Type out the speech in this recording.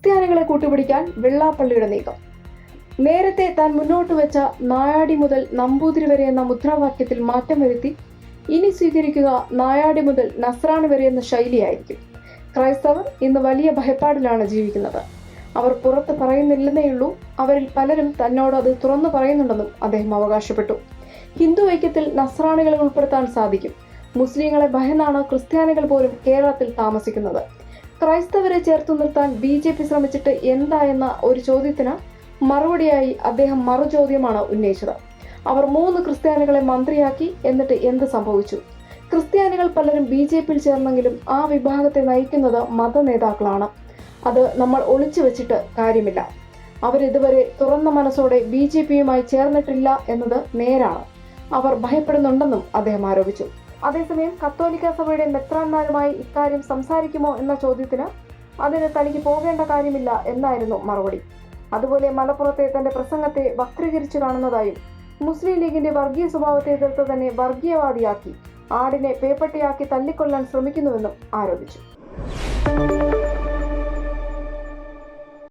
ക്രിസ്ത്യാനികളെ കൂട്ടുപിടിക്കാൻ വെള്ളാപ്പള്ളിയുടെ നീക്കം. നേരത്തെ താൻ മുന്നോട്ട് വെച്ച നായാടി മുതൽ നമ്പൂതിരി വരെ എന്ന മുദ്രാവാക്യത്തിൽ മാറ്റം വരുത്തി ഇനി സ്വീകരിക്കുക നായാടി മുതൽ നസ്രാണി വരെ എന്ന ശൈലിയായിരിക്കും. ക്രൈസ്തവർ ഇന്ന് വലിയ ഭയപ്പാടിലാണ് ജീവിക്കുന്നത്. അവർ പുറത്ത് പറയുന്നില്ലെന്നേയുള്ളൂ, അവരിൽ പലരും തന്നോട് അത് തുറന്നു പറയുന്നുണ്ടെന്നും അദ്ദേഹം അവകാശപ്പെട്ടു. ഹിന്ദു ഐക്യത്തിൽ നസ്രാണികളെ ഉൾപ്പെടുത്താൻ സാധിക്കും. മുസ്ലിങ്ങളെ ഭയന്നാണ് ക്രിസ്ത്യാനികൾ പോലും കേരളത്തിൽ താമസിക്കുന്നത്. ക്രൈസ്തവരെ ചേർത്തു നിർത്താൻ BJP ശ്രമിച്ചിട്ട് എന്താ എന്ന ഒരു ചോദ്യത്തിന് മറുപടിയായി അദ്ദേഹം മറുചോദ്യമാണ് ഉന്നയിച്ചത്. അവർ 3 ക്രിസ്ത്യാനികളെ മന്ത്രിയാക്കി, എന്നിട്ട് എന്ത് സംഭവിച്ചു? ക്രിസ്ത്യാനികൾ പലരും BJPയിൽ ചേർന്നെങ്കിലും ആ വിഭാഗത്തെ നയിക്കുന്നത് മത നേതാക്കളാണ്. അത് നമ്മൾ ഒളിച്ചു വെച്ചിട്ട് കാര്യമില്ല. അവരിതുവരെ തുറന്ന മനസ്സോടെ BJPയുമായി ചേർന്നിട്ടില്ല എന്നത് നേരാണ്. അവർ ഭയപ്പെടുന്നുണ്ടെന്നും അദ്ദേഹം ആരോപിച്ചു. അതേസമയം കത്തോലിക്ക സഭയുടെ മെത്രാന്മാരുമായി ഇക്കാര്യം സംസാരിക്കുമോ എന്ന ചോദ്യത്തിന് അതിന് തനിക്ക് പോകേണ്ട കാര്യമില്ല എന്നായിരുന്നു മറുപടി. അതുപോലെ മലപ്പുറത്തെ തന്റെ പ്രസംഗത്തെ വക്രീകരിച്ചു കാണുന്നതായും മുസ്ലിം ലീഗിന്റെ വർഗീയ സ്വഭാവത്തെ എതിർത്ത് തന്നെ വർഗീയവാദിയാക്കി ആടിനെ പേപ്പട്ടിയാക്കി തല്ലിക്കൊല്ലാൻ ശ്രമിക്കുന്നുവെന്നും ആരോപിച്ചു.